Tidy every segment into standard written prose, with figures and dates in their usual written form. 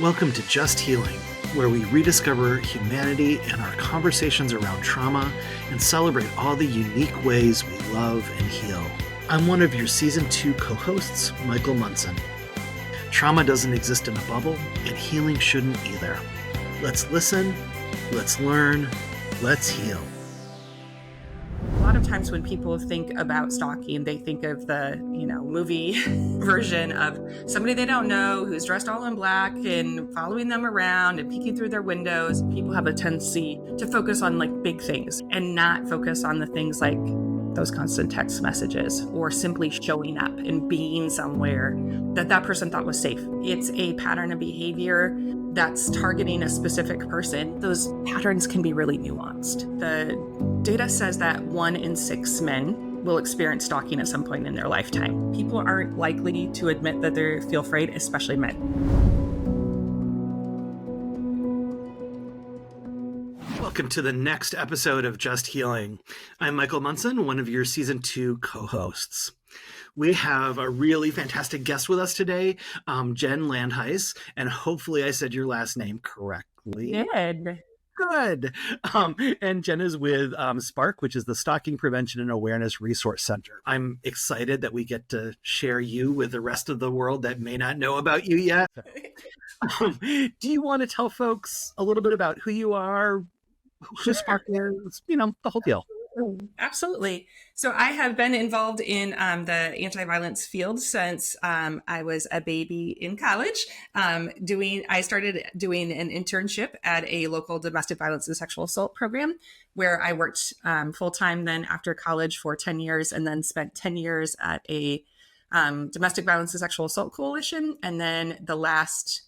Welcome to Just Healing, where we rediscover humanity and our conversations around trauma and celebrate all the unique ways we love and heal. I'm one of your Season 2 co-hosts, Michael Munson. Trauma doesn't exist in a bubble, and healing shouldn't either. Let's listen, let's learn, let's heal. A lot of times when people think about stalking, they think of the, movie version of somebody they don't know who's dressed all in black and following them around and peeking through their windows. People have a tendency to focus on like big things and not focus on the things like those constant text messages or simply showing up and being somewhere that person thought was safe. It's a pattern of behavior that's targeting a specific person. Those patterns can be really nuanced. The data says that 1 in 6 men will experience stalking at some point in their lifetime. People aren't likely to admit that they feel afraid, especially men. Welcome to the next episode of Just Healing. I'm Michael Munson, one of your Season 2 co-hosts. We have a really fantastic guest with us today, Jen Landhuis, and hopefully I said your last name correctly. Good. And Jen is with SPARC, which is the Stalking Prevention and Awareness Resource Center. I'm excited that we get to share you with the rest of the world that may not know about you yet. Do you want to tell folks a little bit about who you are, who SPARC is, the whole deal? Absolutely. So I have been involved in the anti-violence field since I was a baby in college. I started doing an internship at a local domestic violence and sexual assault program where I worked full-time then after college for 10 years and then spent 10 years at a domestic violence and sexual assault coalition. And then the last,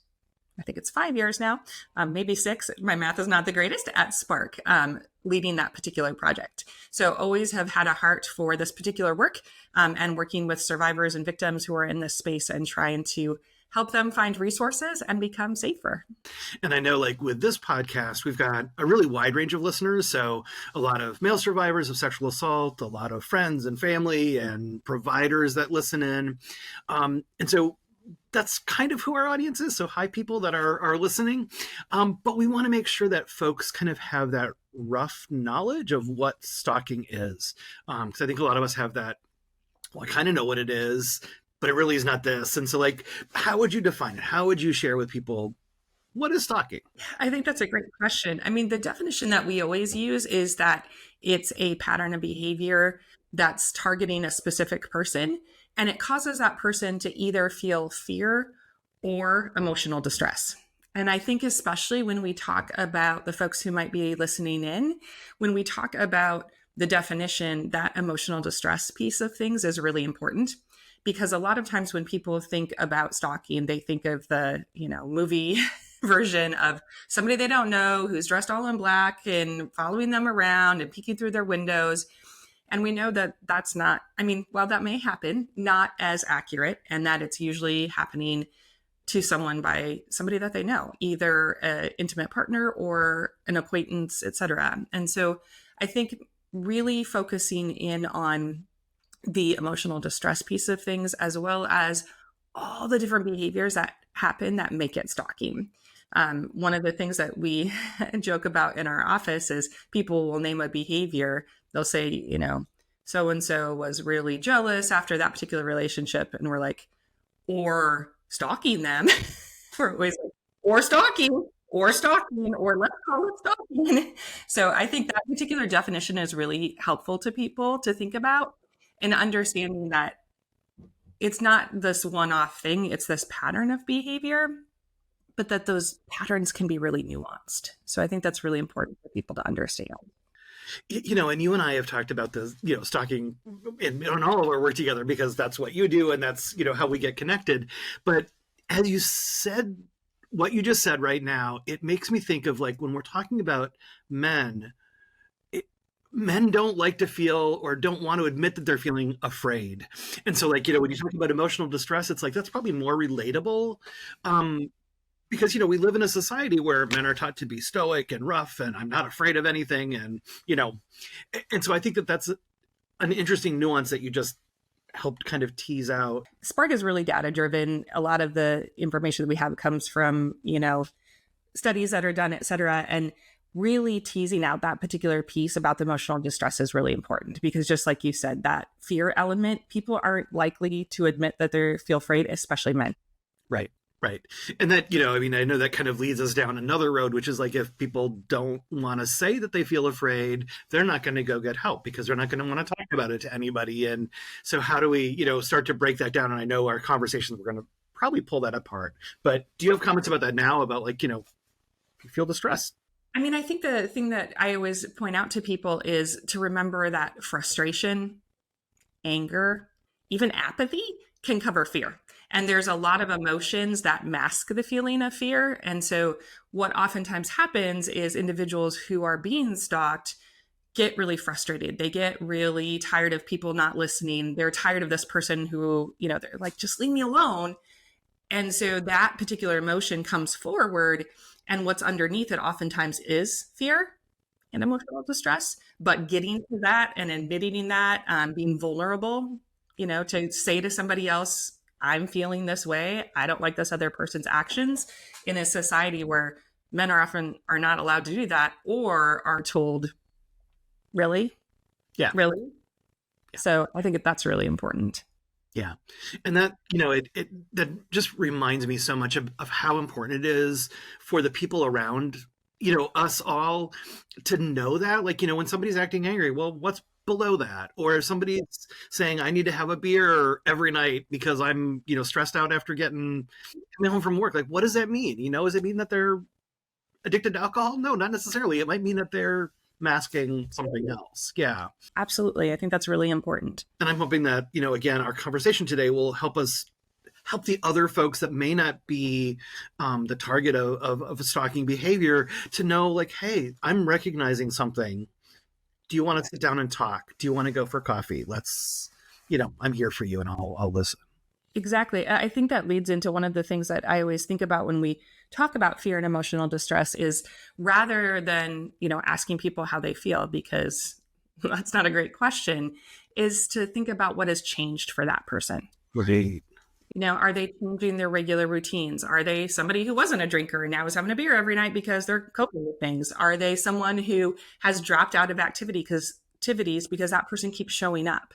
I think it's 5 years now, maybe 6. My math is not the greatest at SPARC, leading that particular project. So always have had a heart for this particular work and working with survivors and victims who are in this space and trying to help them find resources and become safer. And I know with this podcast, we've got a really wide range of listeners. So a lot of male survivors of sexual assault, a lot of friends and family and providers that listen in. And so that's kind of who our audience is. So hi, people that are listening. But we want to make sure that folks kind of have that rough knowledge of what stalking is. Because I think a lot of us have that, I kind of know what it is, but it really is not this. And so how would you define it? How would you share with people what is stalking? I think that's a great question. I mean, the definition that we always use is that it's a pattern of behavior that's targeting a specific person. And it causes that person to either feel fear or emotional distress. And I think especially when we talk about the folks who might be listening in, when we talk about the definition, that emotional distress piece of things is really important. Because a lot of times when people think about stalking, they think of the, movie version of somebody they don't know who's dressed all in black and following them around and peeking through their windows. And we know that that's not, while that may happen, not as accurate, and that it's usually happening to somebody that they know, either an intimate partner or an acquaintance, et cetera. And so I think really focusing in on the emotional distress piece of things, as well as all the different behaviors that happen that make it stalking. One of the things that we joke about in our office is people will name a behavior. They'll say, so-and-so was really jealous after that particular relationship. And we're like, or stalking them. We're always like, or stalking, or let's call it stalking. So I think that particular definition is really helpful to people to think about and understanding that it's not this one-off thing. It's this pattern of behavior, but that those patterns can be really nuanced. So I think that's really important for people to understand. And you and I have talked about this, stalking on all of our work together, because that's what you do and that's, how we get connected. But as you said, what you just said right now, it makes me think of when we're talking about men, men don't like to feel or don't want to admit that they're feeling afraid. And so when you talk about emotional distress, it's that's probably more relatable. Because, we live in a society where men are taught to be stoic and rough and I'm not afraid of anything. And, and so I think that that's an interesting nuance that you just help kind of tease out? SPARC is really data driven. A lot of the information that we have comes from, studies that are done, et cetera. And really teasing out that particular piece about the emotional distress is really important because just like you said, that fear element, people aren't likely to admit that they feel afraid, especially men. Right. Right. And that, I know that kind of leads us down another road, which is like if people don't want to say that they feel afraid, they're not going to go get help because they're not going to want to talk about it to anybody. And so how do we, start to break that down? And I know our conversations, we're going to probably pull that apart. But do you have comments about that now about like, you feel distressed? I mean, I think the thing that I always point out to people is to remember that frustration, anger, even apathy can cover fear. And there's a lot of emotions that mask the feeling of fear. And so what oftentimes happens is individuals who are being stalked get really frustrated. They get really tired of people not listening. They're tired of this person who, they're like, just leave me alone. And so that particular emotion comes forward. And what's underneath it oftentimes is fear and emotional distress. But getting to that and admitting that, being vulnerable, to say to somebody else, I'm feeling this way. I don't like this other person's actions in a society where men are not allowed to do that or are told, really? Yeah. Really? Yeah. So I think that's really important. Yeah. And that, that just reminds me so much of how important it is for the people around, us all to know that, like, when somebody's acting angry, well, what's below that? Or if somebody's saying, I need to have a beer every night because I'm, stressed out after coming home from work. Like, what does that mean? Does it mean that they're addicted to alcohol? No, not necessarily. It might mean that they're masking something else. Yeah. Absolutely. I think that's really important. And I'm hoping that, again, our conversation today will help the other folks that may not be the target of stalking behavior to know, like, hey, I'm recognizing something. Do you want to sit down and talk? Do you want to go for coffee? Let's, I'm here for you and I'll listen. Exactly. I think that leads into one of the things that I always think about when we talk about fear and emotional distress is rather than, asking people how they feel, because that's not a great question, is to think about what has changed for that person. Right. Are they changing their regular routines? Are they somebody who wasn't a drinker and now is having a beer every night because they're coping with things? Are they someone who has dropped out of activities because that person keeps showing up?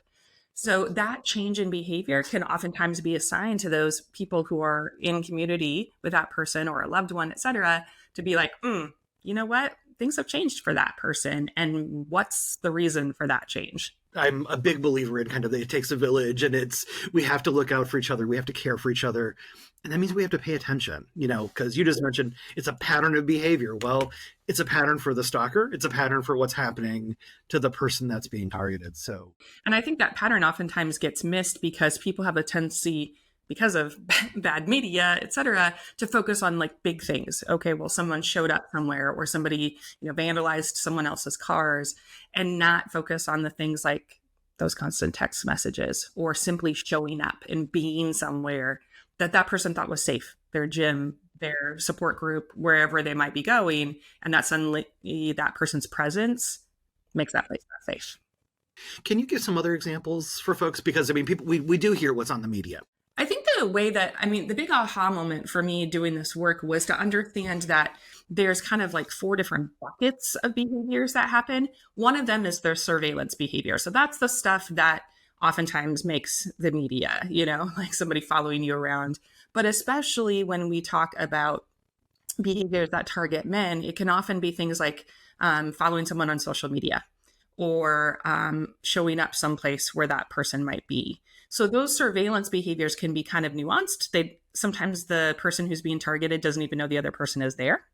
So that change in behavior can oftentimes be assigned to those people who are in community with that person or a loved one, et cetera, to be like, you know what? Things have changed for that person. And what's the reason for that change? I'm a big believer in kind of it takes a village, and we have to look out for each other. We have to care for each other. And that means we have to pay attention, because you just mentioned it's a pattern of behavior. Well, it's a pattern for the stalker. It's a pattern for what's happening to the person that's being targeted. So, and I think that pattern oftentimes gets missed because people have a tendency, because of bad media, et cetera, to focus on like big things. Okay, well, someone showed up somewhere or somebody, vandalized someone else's cars, and not focus on the things like those constant text messages or simply showing up and being somewhere that person thought was safe, their gym, their support group, wherever they might be going. And that suddenly that person's presence makes that place not safe. Can you give some other examples for folks? Because people, we do hear what's on the media. I think the way that, the big aha moment for me doing this work was to understand that there's kind of like 4 different buckets of behaviors that happen. One of them is their surveillance behavior. So that's the stuff that oftentimes makes the media, like somebody following you around. But especially when we talk about behaviors that target men, it can often be things like following someone on social media or showing up someplace where that person might be. So those surveillance behaviors can be kind of nuanced. Sometimes the person who's being targeted doesn't even know the other person is there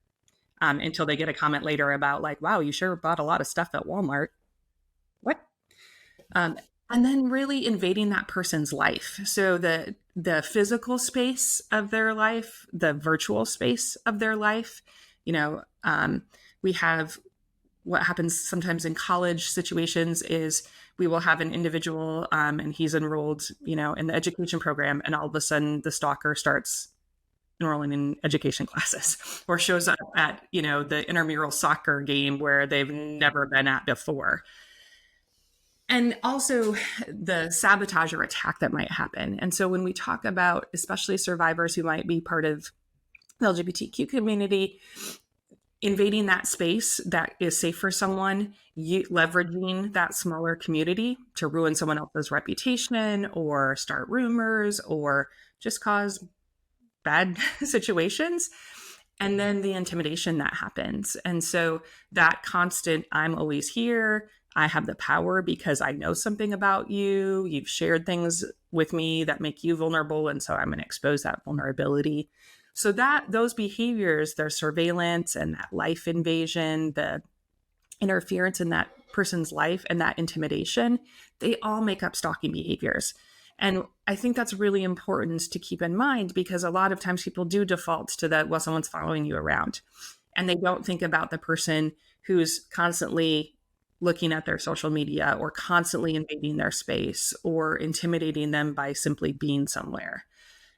until they get a comment later about like, wow, you sure bought a lot of stuff at Walmart. What? And then really invading that person's life. So the physical space of their life, the virtual space of their life, we have what happens sometimes in college situations is we will have an individual and he's enrolled, in the education program, and all of a sudden the stalker starts enrolling in education classes or shows up at, the intramural soccer game where they've never been at before. And also the sabotage or attack that might happen. And so when we talk about, especially survivors who might be part of the LGBTQ community, invading that space that is safe for someone, leveraging that smaller community to ruin someone else's reputation or start rumors or just cause bad situations, and then the intimidation that happens. And so that constant, I'm always here, I have the power because I know something about you, you've shared things with me that make you vulnerable, and so I'm going to expose that vulnerability. So that those behaviors, their surveillance and that life invasion, the interference in that person's life and that intimidation, they all make up stalking behaviors. And I think that's really important to keep in mind, because a lot of times people do default to that, well, someone's following you around. And they don't think about the person who's constantly looking at their social media or constantly invading their space or intimidating them by simply being somewhere.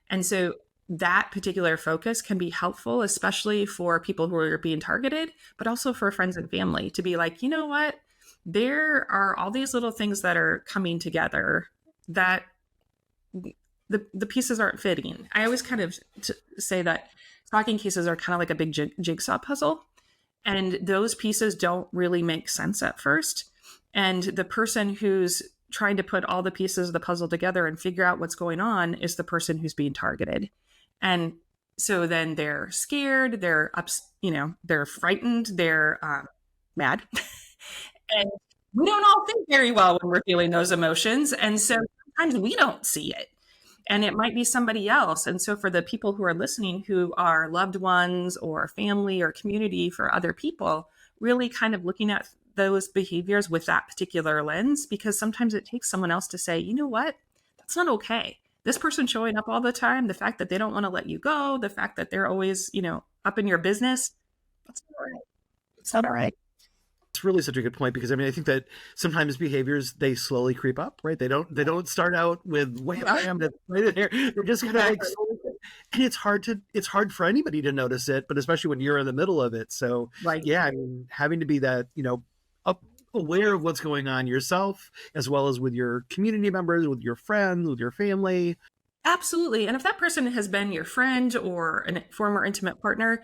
And so that particular focus can be helpful, especially for people who are being targeted, but also for friends and family, to be like, you know what? There are all these little things that are coming together that the pieces aren't fitting. I always kind of say that stalking cases are kind of like a big jigsaw puzzle, and those pieces don't really make sense at first. And the person who's trying to put all the pieces of the puzzle together and figure out what's going on is the person who's being targeted. And so then they're scared, they're they're frightened, they're mad. And we don't all think very well when we're feeling those emotions. And so sometimes we don't see it, and it might be somebody else. And so for the people who are listening, who are loved ones or family or community for other people, really kind of looking at those behaviors with that particular lens, because sometimes it takes someone else to say, you know what, that's not okay. This person showing up all the time, the fact that they don't want to let you go, the fact that they're always, up in your business, that's not all right. It's not all right. It's really such a good point, because I mean, I think that sometimes behaviors, they slowly creep up, right? They don't start out with wham bam, right in here. They're just kind of like, and it's hard for anybody to notice it, but especially when you're in the middle of it. So Right. yeah, I mean, having to be that, aware of what's going on yourself, as well as with your community members, with your friends, with your family. Absolutely. And if that person has been your friend or a former intimate partner,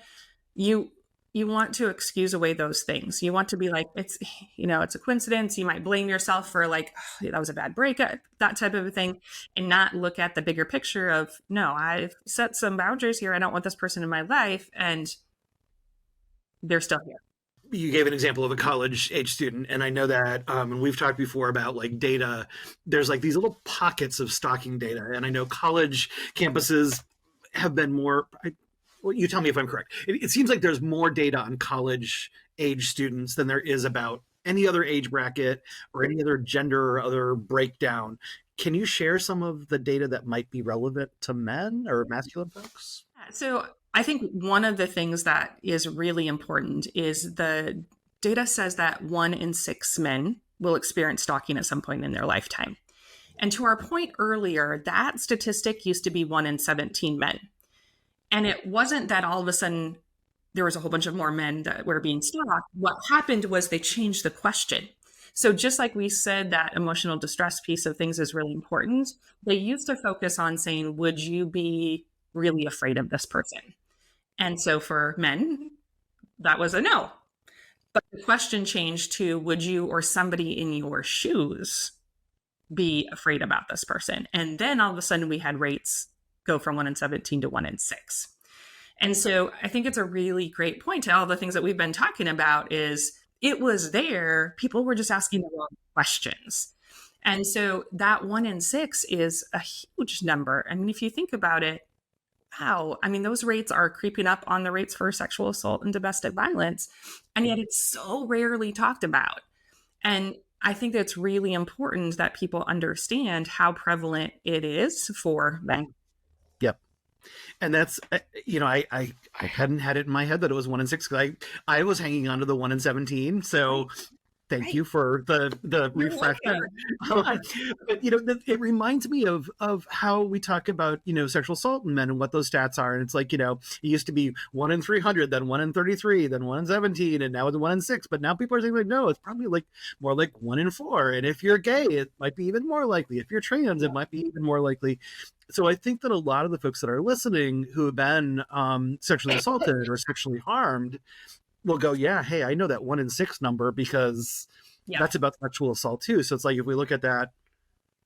you want to excuse away those things. You want to be like, it's a coincidence. You might blame yourself for like, oh, that was a bad breakup, that type of a thing, and not look at the bigger picture of, no, I've set some boundaries here. I don't want this person in my life, and they're still here. You gave an example of a college age student, and I know that, and we've talked before about like data. There's like these little pockets of stalking data, and I know college campuses have been more. Well, you tell me if I'm correct. It seems like there's more data on college age students than there is about any other age bracket or any other gender or other breakdown. Can you share some of the data that might be relevant to men or masculine folks? So I think one of the things that is really important is the data says that 1 in 6 men will experience stalking at some point in their lifetime. And to our point earlier, that statistic used to be 1 in 17 men. And it wasn't that all of a sudden there was a whole bunch of more men that were being stalked. What happened was they changed the question. So just like we said, that emotional distress piece of things is really important, they used to focus on saying, would you be really afraid of this person? And so for men, that was a no. But the question changed to, would you or somebody in your shoes be afraid about this person? And then all of a sudden we had rates go from 1 in 17 to 1 in 6. And so I think it's a really great point to all the things that we've been talking about is it was there. People were just asking the wrong questions. And so that 1 in 6 is a huge number. I mean, if you think about it, wow. I mean, those rates are creeping up on the rates for sexual assault and domestic violence. And yet it's so rarely talked about. And I think that it's really important that people understand how prevalent it is for men. Yep. And that's, I hadn't had it in my head that it was 1 in 6, because I was hanging on to the 1 in 17. So Thank Right. you for the You're refresher. welcome. Yeah. But it reminds me of how we talk about sexual assault in men and what those stats are. And it's like it used to be 1 in 300, then 1 in 33, then 1 in 17, and now it's 1 in 6. But now people are saying like, no, it's probably like more like 1 in 4. And if you're gay, it might be even more likely. If you're trans, it might be even more likely. So I think that a lot of the folks that are listening who have been sexually assaulted or sexually harmed will go, yeah, hey, I know that 1 in 6 number because Yeah. that's about sexual assault too. So it's like if we look at that,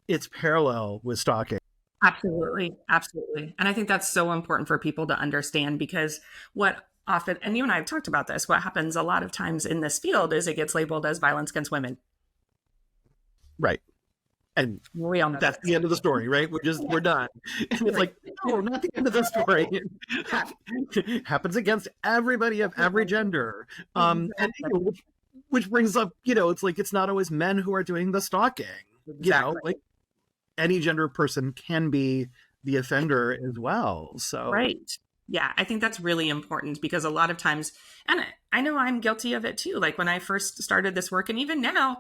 it's parallel with stalking. Absolutely. Absolutely. And I think that's so important for people to understand because what often, and you and I have talked about this, what happens a lot of times in this field is it gets labeled as violence against women. Right. And We all know that's the end of the story, right? We're done. And it's like, no, not the end of the story. It happens against everybody of every gender. And which brings up, it's like it's not always men who are doing the stalking. Exactly. Like any gender person can be the offender as well. So Right. Yeah, I think that's really important because a lot of times, and I know I'm guilty of it too. Like when I first started this work, and even now,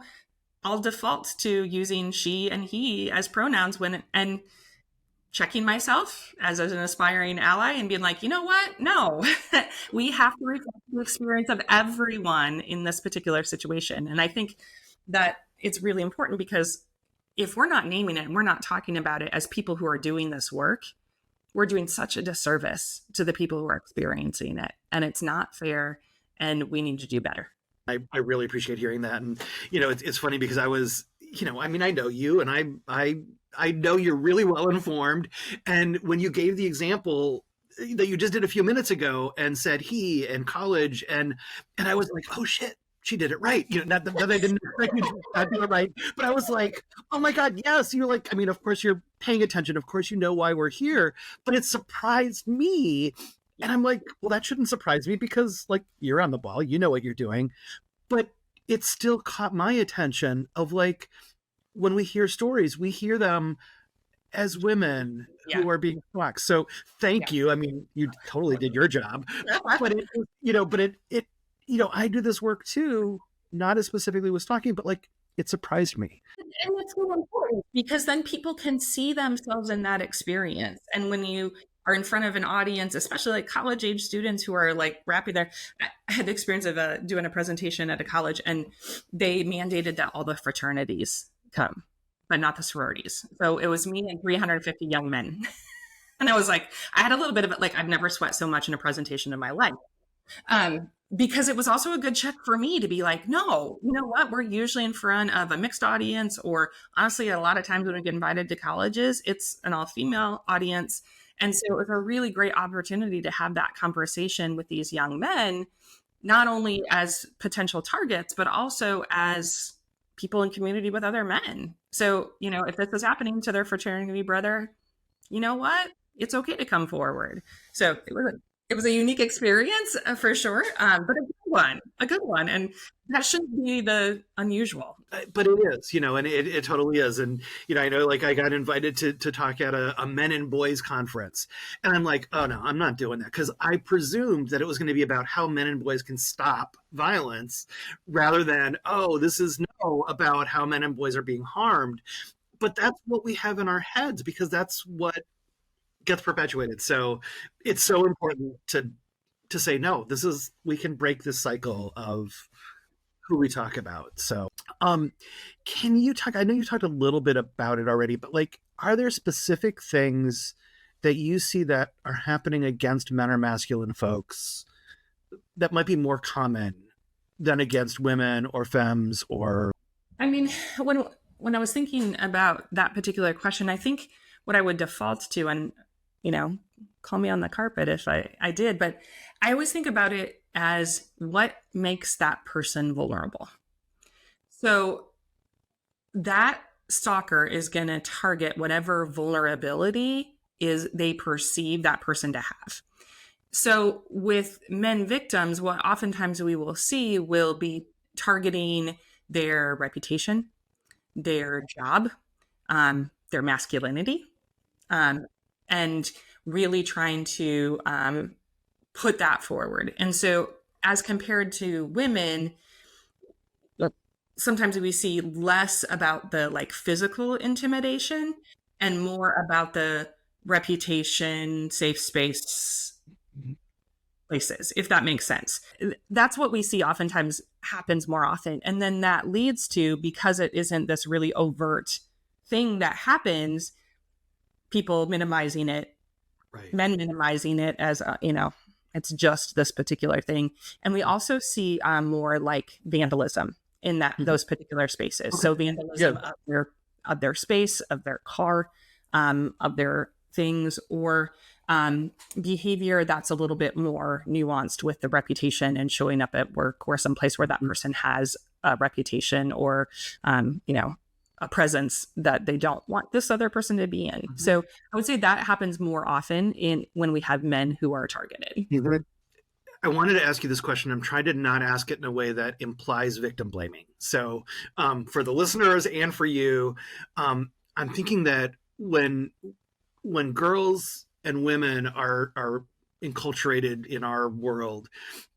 I'll default to using she and he as pronouns and checking myself as an aspiring ally and being like, you know what? No, we have to reflect the experience of everyone in this particular situation. And I think that it's really important because if we're not naming it and we're not talking about it as people who are doing this work, we're doing such a disservice to the people who are experiencing it. And it's not fair. And we need to do better. I really appreciate hearing that. And, it's funny because I was, I mean, I know you and I know you're really well informed. And when you gave the example that you just did a few minutes ago and said he and college and I was like, oh shit, she did it right. Not that I didn't expect you to do it right, but I was like, oh my God, yes. You're like, I mean, of course you're paying attention. Of course you know why we're here, but it surprised me. And I'm like, well, that shouldn't surprise me because like you're on the ball, you know what you're doing. But it still caught my attention of like, when we hear stories, we hear them as women who are being stalked. So thank you. I mean, you totally did your job, but I do this work too, not as specifically with stalking, but like it surprised me. And that's so important because then people can see themselves in that experience. And when you are in front of an audience, especially like college age students who are like wrapping their, I had the experience of doing a presentation at a college and they mandated that all the fraternities come, but not the sororities. So it was me and 350 young men. And I was like, I had a little bit of it. Like I've never sweat so much in a presentation in my life. Because it was also a good check for me to be like, no, you know what? We're usually in front of a mixed audience, or honestly, a lot of times when we get invited to colleges, it's an all female audience. And so it was a really great opportunity to have that conversation with these young men, not only as potential targets, but also as people in community with other men. So, if this is happening to their fraternity brother, you know what? It's okay to come forward. So it was a unique experience for sure, but a good one. And that shouldn't be the unusual. But it is, and it totally is. And, I know like I got invited to talk at a men and boys conference and I'm like, oh no, I'm not doing that. Cause I presumed that it was going to be about how men and boys can stop violence rather than, oh, this is about how men and boys are being harmed. But that's what we have in our heads because that's what gets perpetuated. So it's so important to say, no, we can break this cycle of who we talk about. So, can you talk, I know you talked a little bit about it already, but like, are there specific things that you see that are happening against men or masculine folks that might be more common than against women or femmes or? I mean, when I was thinking about that particular question, I think what I would default to, and call me on the carpet if I did, but I always think about it as what makes that person vulnerable. So that stalker is going to target whatever vulnerability is they perceive that person to have. So with men victims, what oftentimes we will see will be targeting their reputation, their job, their masculinity, and really trying to put that forward. And so as compared to women, sometimes we see less about the like physical intimidation and more about the reputation, safe space places, if that makes sense. That's what we see oftentimes happens more often. And then that leads to, because it isn't this really overt thing that happens, people minimizing it, Right. men minimizing it as, it's just this particular thing. And we also see more like vandalism in that Mhm. those particular spaces. Okay. So Yeah. vandalism of their space, of their car, of their things, or behavior that's a little bit more nuanced with the reputation and showing up at work or someplace where that person has a reputation or, a presence that they don't want this other person to be in. Mhm. So I would say that happens more often in when we have men who are targeted. I wanted to ask you this question. I'm trying to not ask it in a way that implies victim blaming. So, for the listeners and for you, I'm thinking that when girls and women are enculturated in our world,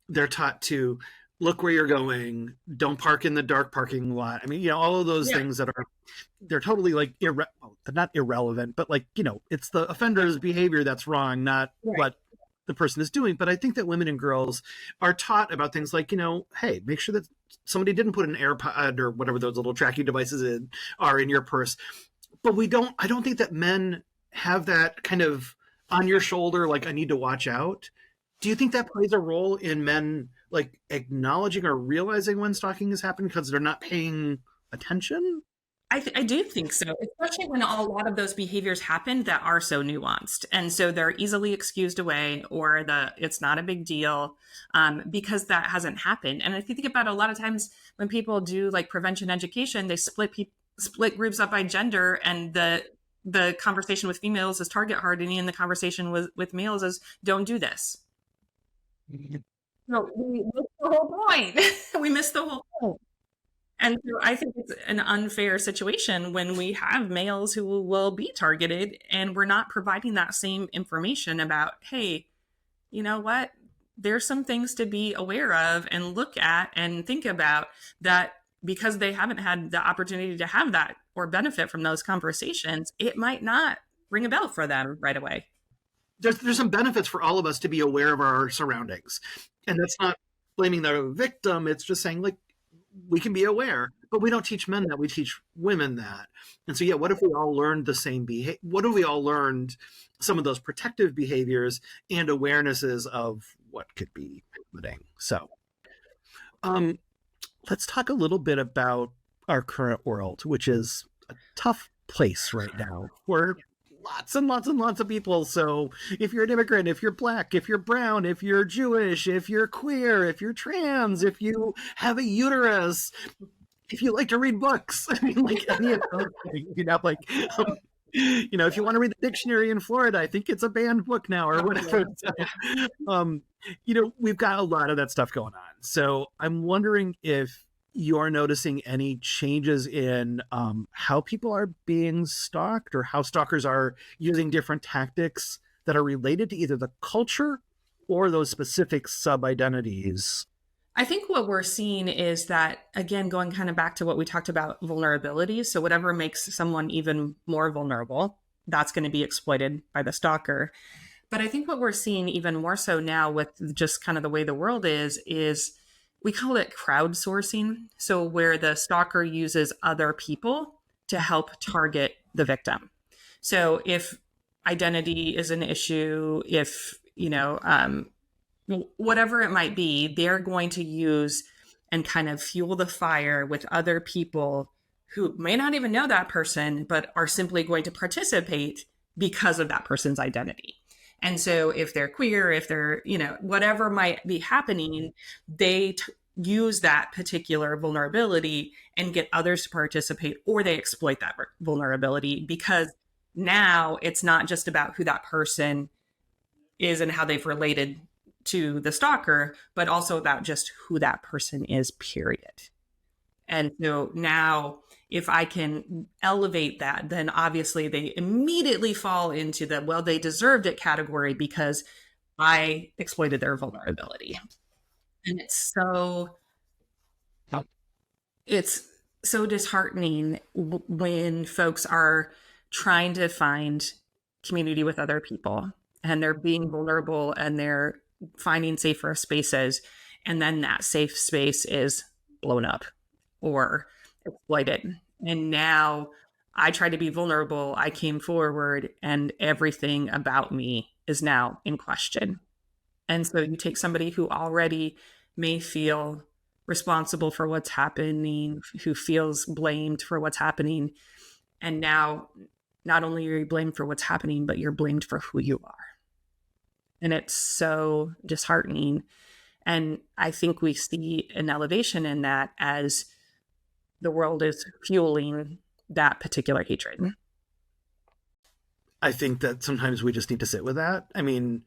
they're taught to look where you're going, don't park in the dark parking lot. I mean, all of those Yeah. things that are they're totally like they're not irrelevant, but like it's the offender's behavior that's wrong, not Right. what the person is doing. But I think that women and girls are taught about things like, hey, make sure that somebody didn't put an AirPod or whatever those little tracking devices are in your purse. But I don't think that men have that kind of on your shoulder, like, I need to watch out. Do you think that plays a role in men like acknowledging or realizing when stalking is happening because they're not paying attention? I do think so, especially when a lot of those behaviors happen that are so nuanced. And so they're easily excused away, or it's not a big deal, because that hasn't happened. And if you think about it, a lot of times when people do like prevention education, they split groups up by gender, and the conversation with females is target hardening, and the conversation with males is don't do this. No, we missed the whole point. We missed the whole point. And so I think it's an unfair situation when we have males who will be targeted and we're not providing that same information about, hey, you know what? There's some things to be aware of and look at and think about, that because they haven't had the opportunity to have that or benefit from those conversations, it might not ring a bell for them right away. There's some benefits for all of us to be aware of our surroundings, and that's not blaming the victim. It's just saying, like, we can be aware, but we don't teach men that. We teach women that. And so, yeah, what if we all learned the same behavior? What if we all learned some of those protective behaviors and awarenesses of what could be happening? So, um, let's talk a little bit about our current world, which is a tough place right now for lots and lots and lots of people. So if you're an immigrant, if you're black, if you're brown, if you're Jewish, if you're queer, if you're trans, if you have a uterus, if you like to read books, I mean, like any of those things, like, if you want to read the dictionary in Florida, I think it's a banned book now or whatever. So, we've got a lot of that stuff going on. So I'm wondering if you're noticing any changes in how people are being stalked, or how stalkers are using different tactics that are related to either the culture or those specific sub-identities. I think what we're seeing is that, again, going kind of back to what we talked about, vulnerability. So, whatever makes someone even more vulnerable, that's going to be exploited by the stalker. But I think what we're seeing even more so now with just kind of the way the world is we call it crowdsourcing. So, where the stalker uses other people to help target the victim. So, if identity is an issue, if, whatever it might be, they're going to use and kind of fuel the fire with other people who may not even know that person, but are simply going to participate because of that person's identity. And so if they're queer, if they're, whatever might be happening, they use that particular vulnerability and get others to participate, or they exploit that vulnerability, because now it's not just about who that person is and how they've related to the stalker, but also about just who that person is, period. And so now, if I can elevate that, then obviously they immediately fall into the, well, they deserved it category because I exploited their vulnerability. And it's so disheartening when folks are trying to find community with other people and they're being vulnerable and they're finding safer spaces. And then that safe space is blown up or exploited. And now I tried to be vulnerable. I came forward and everything about me is now in question. And so you take somebody who already may feel responsible for what's happening, who feels blamed for what's happening. And now not only are you blamed for what's happening, but you're blamed for who you are. And it's so disheartening. And I think we see an elevation in that as the world is fueling that particular hatred. I think that sometimes we just need to sit with that. I mean,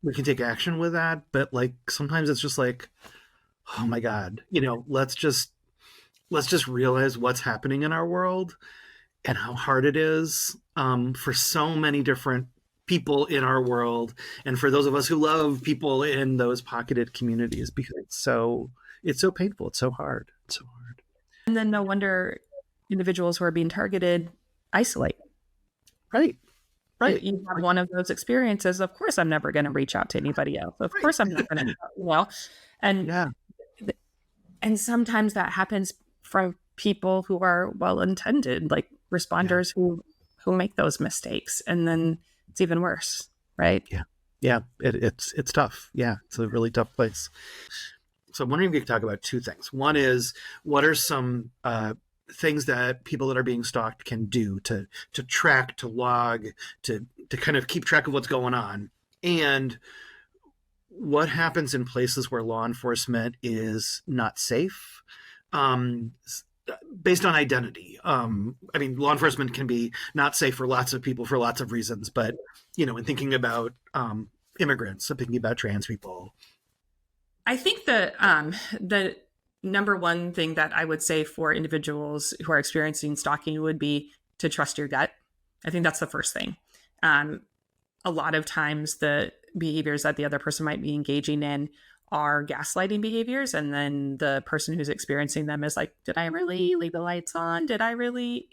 we can take action with that, but like sometimes it's just like, oh my God, let's just realize what's happening in our world and how hard it is for so many different people in our world, and for those of us who love people in those pocketed communities, because it's so painful, it's so hard, it's so hard. And then no wonder individuals who are being targeted isolate. Right, right. You have one of those experiences. Of course, I'm never going to reach out to anybody else. Of course, I'm not going to, and Yeah, and sometimes that happens from people who are well intended, like responders who make those mistakes, and then it's even worse, right? yeah. It's tough. Yeah, it's a really tough place. So I'm wondering if we could talk about two things. One is, what are some things that people that are being stalked can do to track, to log, to kind of keep track of what's going on, and what happens in places where law enforcement is not safe, based on identity. I mean, law enforcement can be not safe for lots of people for lots of reasons, but in thinking about immigrants, so thinking about trans people. I think the number one thing that I would say for individuals who are experiencing stalking would be to trust your gut. I think that's the first thing. A lot of times the behaviors that the other person might be engaging in are gaslighting behaviors. And then the person who's experiencing them is like, did I really leave the lights on? Did I really,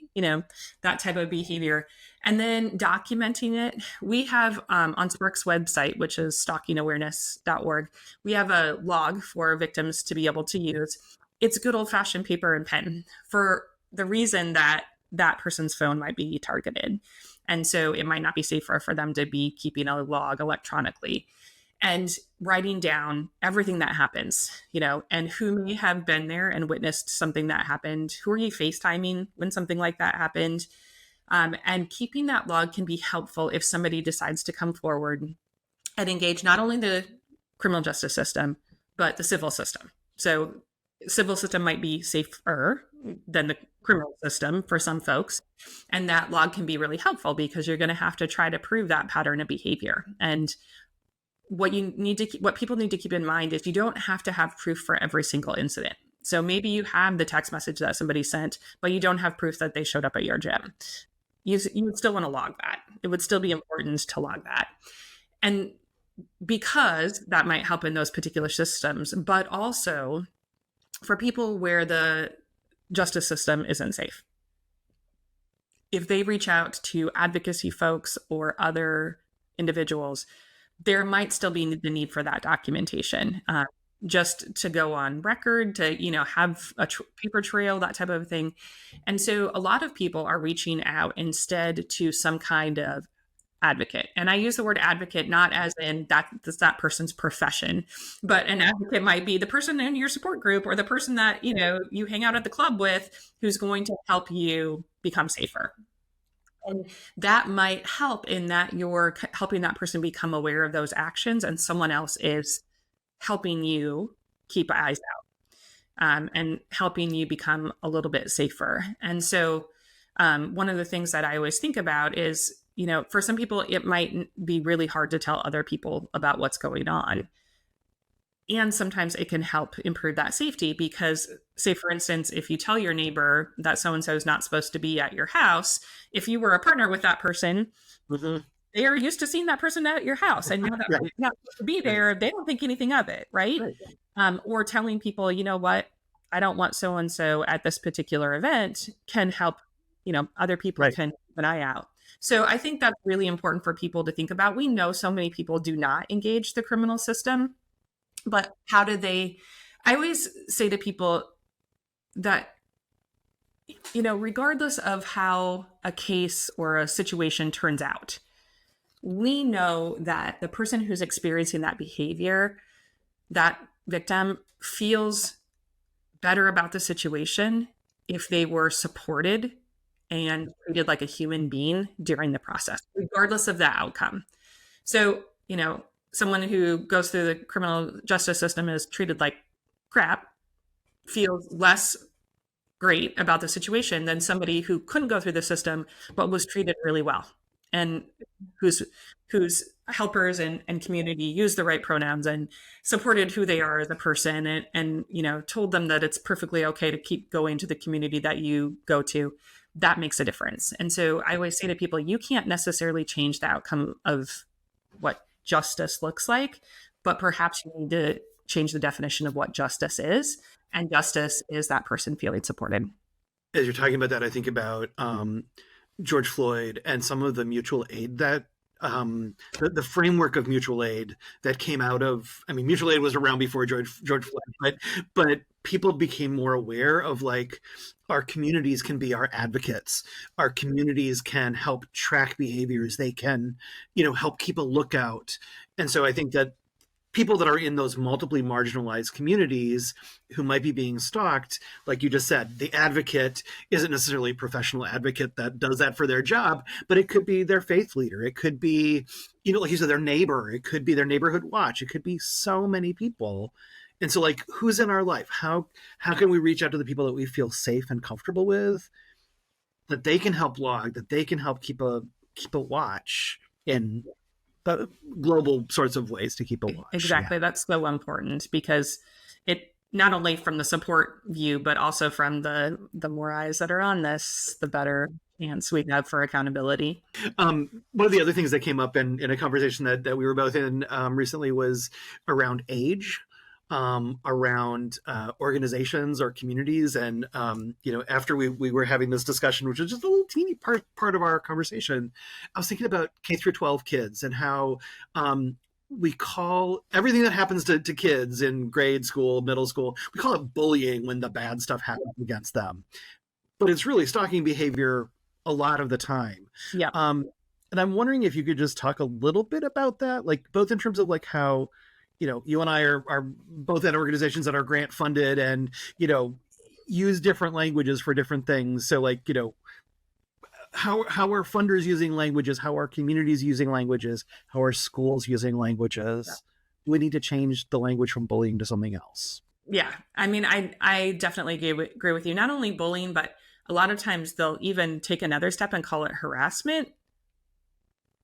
that type of behavior. And then documenting it. We have on SPARC's website, which is stalkingawareness.org, we have a log for victims to be able to use. It's good old fashioned paper and pen for the reason that that person's phone might be targeted. And so it might not be safer for them to be keeping a log electronically and writing down everything that happens, and who may have been there and witnessed something that happened. Who are you FaceTiming when something like that happened? And keeping that log can be helpful if somebody decides to come forward and engage not only the criminal justice system, but the civil system. So civil system might be safer than the criminal system for some folks. And that log can be really helpful because you're going to have to try to prove that pattern of behavior. And what people need to keep in mind is you don't have to have proof for every single incident. So maybe you have the text message that somebody sent, but you don't have proof that they showed up at your gym. You would still want to log that. It would still be important to log that. And because that might help in those particular systems, but also for people where the justice system isn't safe. If they reach out to advocacy folks or other individuals, there might still be the need for that documentation, just to go on record, to have a paper trail, that type of thing. And so a lot of people are reaching out instead to some kind of advocate. And I use the word advocate not as in that's that person's profession, but an advocate might be the person in your support group or the person that you hang out at the club with, who's going to help you become safer. And that might help in that you're helping that person become aware of those actions, and someone else is helping you keep eyes out, and helping you become a little bit safer. And so one of the things that I always think about is, for some people, it might be really hard to tell other people about what's going on. And sometimes it can help improve that safety because, say, for instance, if you tell your neighbor that so-and-so is not supposed to be at your house, if you were a partner with that person, they are used to seeing that person at your house. And now that you're not supposed to be there, they don't think anything of it, right? Or telling people, you know what, I don't want so and so at this particular event can help, other people Right. can keep an eye out. So I think that's really important for people to think about. We know so many people do not engage the criminal system, but how do they? I always say to people that, regardless of how a case or a situation turns out, we know that the person who's experiencing that behavior, that victim, feels better about the situation if they were supported and treated like a human being during the process, regardless of the outcome. So, someone who goes through the criminal justice system is treated like crap, feels less great about the situation than somebody who couldn't go through the system but was treated really well, and whose helpers and community used the right pronouns and supported who they are as a person, and told them that it's perfectly okay to keep going to the community that you go to. That makes a difference. And so I always say to people, you can't necessarily change the outcome of what justice looks like, but perhaps you need to change the definition of what justice is. And justice is that person feeling supported. As you're talking about that, I think about George Floyd and some of the mutual aid that the framework of mutual aid that came out of. I mean, mutual aid was around before George Floyd, but people became more aware of, like, our communities can be our advocates. Our communities can help track behaviors. They can, help keep a lookout. And so I think that people that are in those multiply marginalized communities who might be being stalked, like you just said, the advocate isn't necessarily a professional advocate that does that for their job, but it could be their faith leader. It could be, like you said, their neighbor. It could be their neighborhood watch. It could be so many people. And so, like, who's in our life? How can we reach out to the people that we feel safe and comfortable with, that they can help log, that they can help keep a watch in global sorts of ways to keep a watch. Exactly. Yeah. That's so important, because it not only from the support view, but also from the more eyes that are on this, the better chance we have for accountability. One of the other things that came up in a conversation that we were both in recently was around age. Around organizations or communities. And, after we were having this discussion, which was just a little teeny part of our conversation, I was thinking about K through 12 kids and how we call everything that happens to kids in grade school, middle school, we call it bullying when the bad stuff happens against them. But it's really stalking behavior a lot of the time. Yeah. And I'm wondering if you could just talk a little bit about that, like both in terms of like how, you and I are both at organizations that are grant funded and, use different languages for different things. So, like, how are funders using languages? How are communities using languages? How are schools using languages? Yeah. We need to change the language from bullying to something else. Yeah. I mean, I definitely agree with you. Not only bullying, but a lot of times they'll even take another step and call it harassment,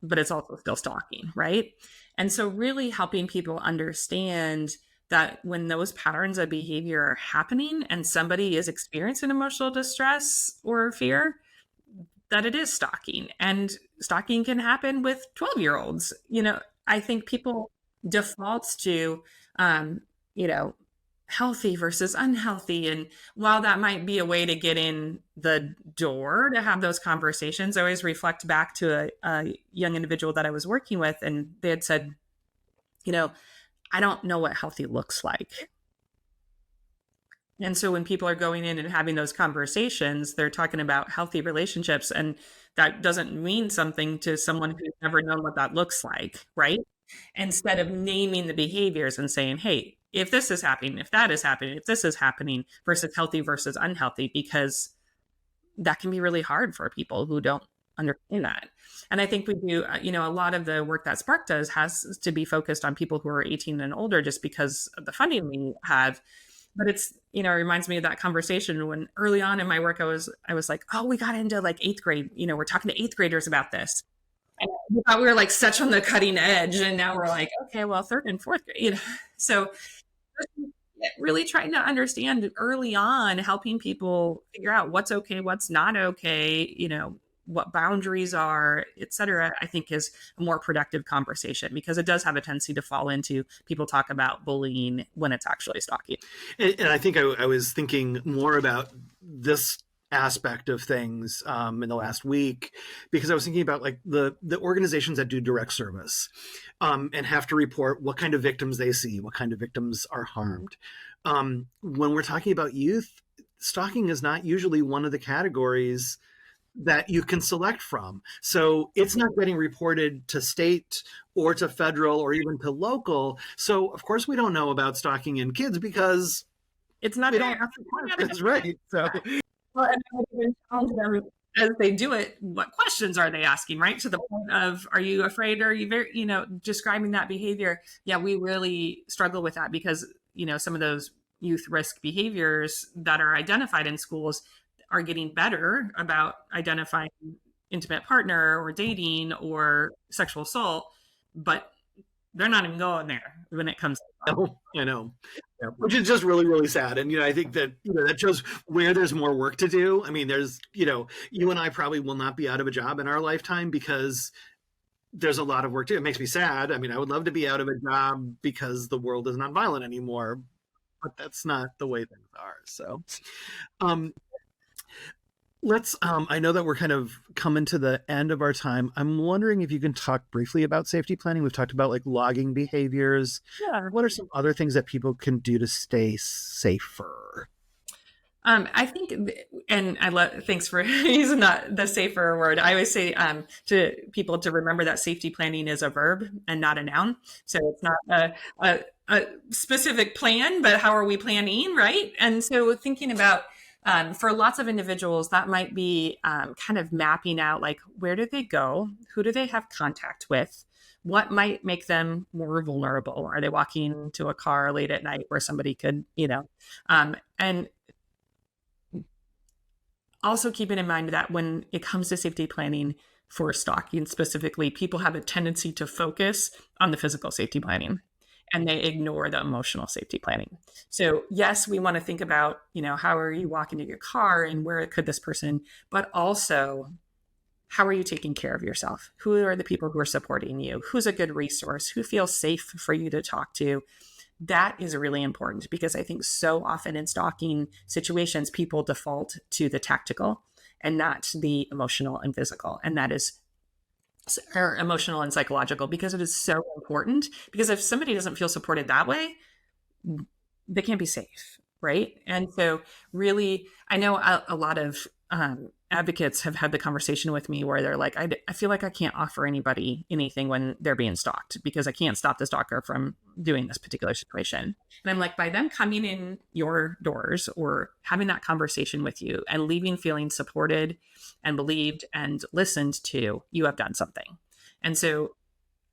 but it's also still stalking, right? And so really helping people understand that when those patterns of behavior are happening and somebody is experiencing emotional distress or fear, that it is stalking. And stalking can happen with 12-year-olds. I think people default to, healthy versus unhealthy. And while that might be a way to get in the door to have those conversations, I always reflect back to a young individual that I was working with, and they had said, I don't know what healthy looks like. And so when people are going in and having those conversations, they're talking about healthy relationships, and that doesn't mean something to someone who's never known what that looks like, right? Instead of naming the behaviors and saying, hey, if this is happening, if that is happening, if this is happening, versus healthy versus unhealthy, because that can be really hard for people who don't understand that. And I think we do, a lot of the work that SPARC does has to be focused on people who are 18 and older, just because of the funding we have. But it's, it reminds me of that conversation when early on in my work, I was like, oh, we got into like 8th grade, we're talking to 8th graders about this. And we thought we were like such on the cutting edge. And now we're like, okay, well, 3rd and 4th grade, So really trying to understand early on, helping people figure out what's okay, what's not okay, what boundaries are, et cetera, I think is a more productive conversation, because it does have a tendency to fall into people talk about bullying when it's actually stalking. And I think I was thinking more about this aspect of things in the last week, because I was thinking about like the organizations that do direct service and have to report what kind of victims they see, what kind of victims are harmed. When we're talking about youth, stalking is not usually one of the categories that you can select from. So it's not getting reported to state or to federal or even to local. So of course we don't know about stalking in kids because It's not we there. don't have to. That's right. So Well, and I would even challenge them as they do it. What questions are they asking, right? To the point of, are you afraid? Or are you very, describing that behavior? Yeah, we really struggle with that because, some of those youth risk behaviors that are identified in schools are getting better about identifying intimate partner or dating or sexual assault, but they're not even going there when it comes to I know. Yeah, which is just really, really sad. And, I think that, that shows where there's more work to do. I mean, there's, you and I probably will not be out of a job in our lifetime because there's a lot of work to do. It makes me sad. I mean, I would love to be out of a job because the world is not violent anymore, but that's not the way things are. So, let's I know that we're kind of coming to the end of our time. I'm wondering if you can talk briefly about safety planning. We've talked about like logging behaviors. Yeah. What are some other things that people can do to stay safer? I think, and I love, thanks for using the safer word. I always say to people to remember that safety planning is a verb and not a noun. So it's not a specific plan, but how are we planning, right? And so thinking about, for lots of individuals, that might be kind of mapping out, like, where do they go? Who do they have contact with? What might make them more vulnerable? Are they walking to a car late at night where somebody could, and also keeping in mind that when it comes to safety planning for stalking specifically, people have a tendency to focus on the physical safety planning and they ignore the emotional safety planning. So yes, we want to think about, how are you walking to your car and where could this person, but also how are you taking care of yourself? Who are the people who are supporting you? Who's a good resource? Who feels safe for you to talk to? That is really important because I think so often in stalking situations, people default to the tactical and not the emotional and physical. And that is or emotional and psychological, because it is so important. Because if somebody doesn't feel supported that way, they can't be safe, right? And so really, I know a lot of advocates have had the conversation with me where they're like, I feel like I can't offer anybody anything when they're being stalked because I can't stop the stalker from doing this particular situation. And I'm like, by them coming in your doors or having that conversation with you and leaving feeling supported and believed and listened to, you have done something. And so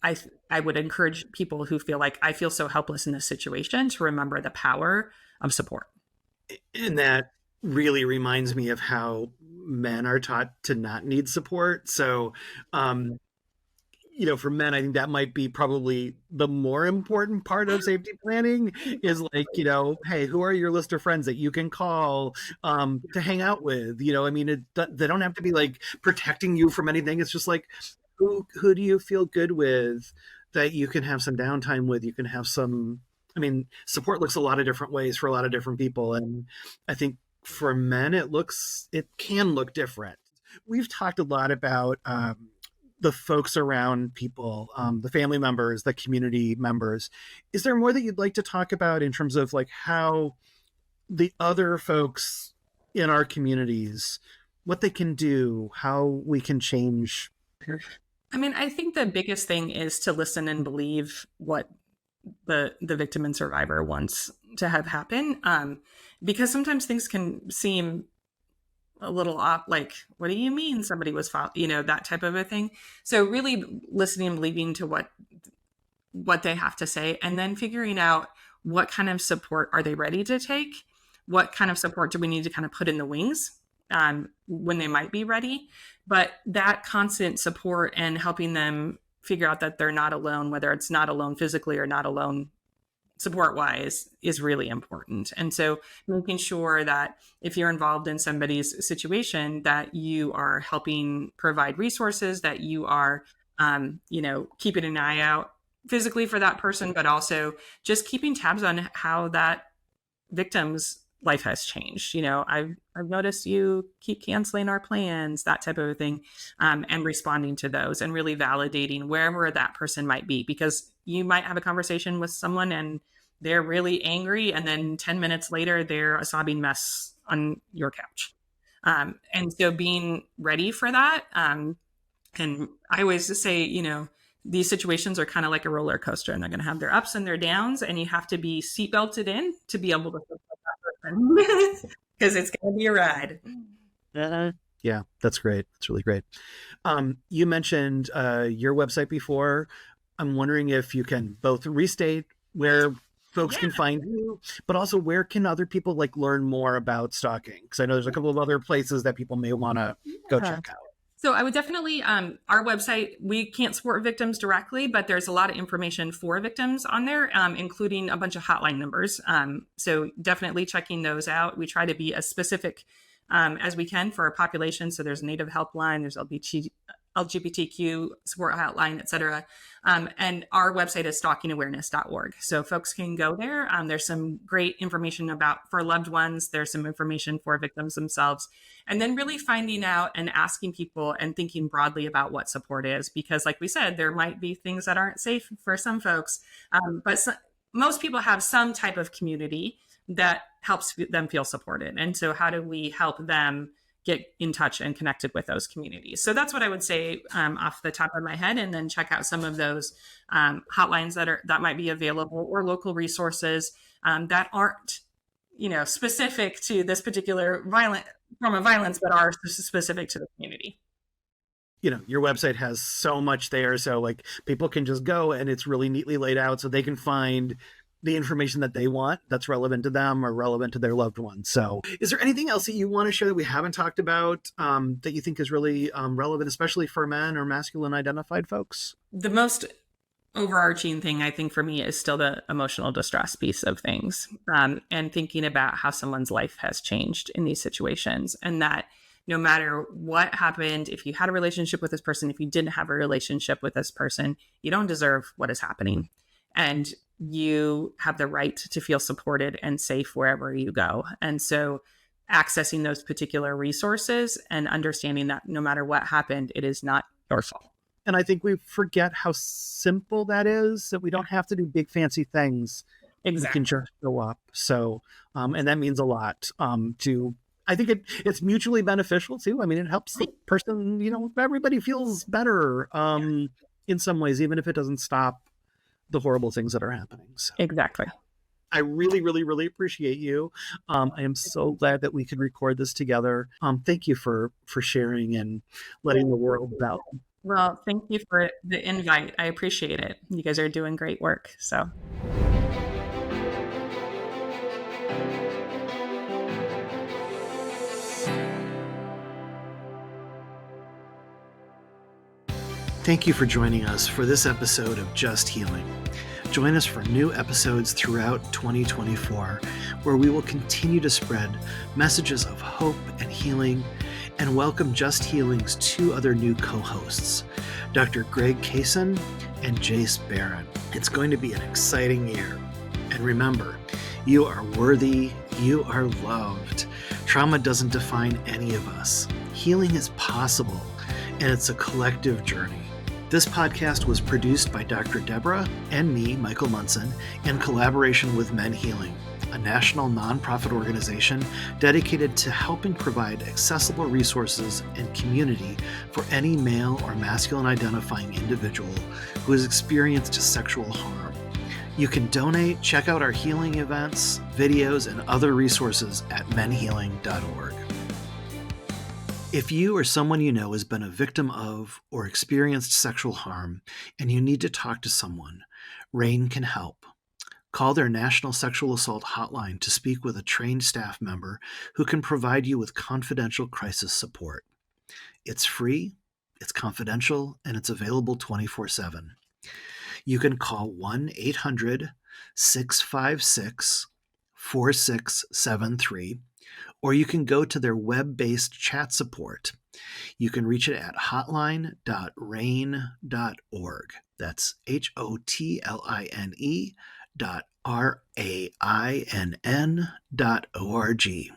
I would encourage people who feel like I feel so helpless in this situation to remember the power of support. And that really reminds me of how men are taught to not need support. So, for men, I think that might be probably the more important part of safety planning is like, hey, who are your list of friends that you can call to hang out with? I mean, they don't have to be like protecting you from anything. It's just like, who do you feel good with that you can have some downtime with? You can have some, support looks a lot of different ways for a lot of different people. And I think for men, it can look different. We've talked a lot about the folks around people, the family members, the community members. Is there more that you'd like to talk about in terms of like how the other folks in our communities, what they can do, how we can change? I think the biggest thing is to listen and believe what the victim and survivor wants to have happen. Because sometimes things can seem a little off, like, what do you mean somebody was that type of a thing. So really listening and believing to what they have to say, and then figuring out what kind of support are they ready to take? What kind of support do we need to kind of put in the wings when they might be ready? But that constant support and helping them figure out that they're not alone, whether it's not alone physically or not alone support wise is really important. And so making sure that if you're involved in somebody's situation, that you are helping provide resources, that you are, keeping an eye out physically for that person, but also just keeping tabs on how that victim's life has changed. I've noticed you keep canceling our plans, that type of a thing, and responding to those and really validating wherever that person might be, because you might have a conversation with someone and they're really angry, and then 10 minutes later they're a sobbing mess on your couch. And so being ready for that. And I always just say, these situations are kind of like a roller coaster, and they're going to have their ups and their downs, and you have to be seatbelted in to be able to support that person because it's going to be a ride. Yeah, that's great. That's really great. You mentioned your website before. I'm wondering if you can both restate where folks can find you, but also where can other people learn more about stalking? Because I know there's a couple of other places that people may want to go check out. So I would definitely, our website, we can't support victims directly, but there's a lot of information for victims on there, including a bunch of hotline numbers. So definitely checking those out. We try to be as specific as we can for our population. So there's a Native helpline, there's LGBTQ support hotline, et cetera. And our website is stalkingawareness.org. So folks can go there. There's some great information for loved ones. There's some information for victims themselves. And then really finding out and asking people and thinking broadly about what support is. Because like we said, there might be things that aren't safe for some folks. Most people have some type of community that helps them feel supported. And so how do we help them get in touch and connected with those communities? So that's what I would say off the top of my head, and then check out some of those hotlines that might be available, or local resources that aren't, specific to this particular form of violence, but are specific to the community. Your website has so much there, so people can just go, and it's really neatly laid out so they can find the information that they want that's relevant to them or relevant to their loved ones. So is there anything else that you want to share that we haven't talked about that you think is really relevant, especially for men or masculine identified folks? The most overarching thing, I think, for me is still the emotional distress piece of things, and thinking about how someone's life has changed in these situations, and that no matter what happened, if you had a relationship with this person, if you didn't have a relationship with this person, you don't deserve what is happening. And you have the right to feel supported and safe wherever you go. And so accessing those particular resources and understanding that no matter what happened, it is not your fault. And I think we forget how simple that is, that we don't have to do big fancy things. Exactly. We can just show up. So, and that means a lot I think it's mutually beneficial too. I mean, it helps the person, everybody feels better in some ways, even if it doesn't stop the horrible things that are happening. So. Exactly. I really, really, really appreciate you. I am so glad that we could record this together. Thank you for sharing and letting the world know. Well, thank you for the invite. I appreciate it. You guys are doing great work. So. Thank you for joining us for this episode of Just Healing. Join us for new episodes throughout 2024, where we will continue to spread messages of hope and healing, and welcome Just Healing's two other new co-hosts, Dr. Greg Kaysen and Jace Barron. It's going to be an exciting year. And remember, you are worthy, you are loved. Trauma doesn't define any of us. Healing is possible, and it's a collective journey. This podcast was produced by Dr. Deborah and me, Michael Munson, in collaboration with Men Healing, a national nonprofit organization dedicated to helping provide accessible resources and community for any male or masculine identifying individual who has experienced sexual harm. You can donate, check out our healing events, videos, and other resources at menhealing.org. If you or someone you know has been a victim of or experienced sexual harm and you need to talk to someone, RAIN can help. Call their National Sexual Assault Hotline to speak with a trained staff member who can provide you with confidential crisis support. It's free, it's confidential, and it's available 24/7. you can call 1-800-656-4673, or you can go to their web-based chat support. You can reach it at hotline.rain.org. That's HOTLINE.RAINN.org.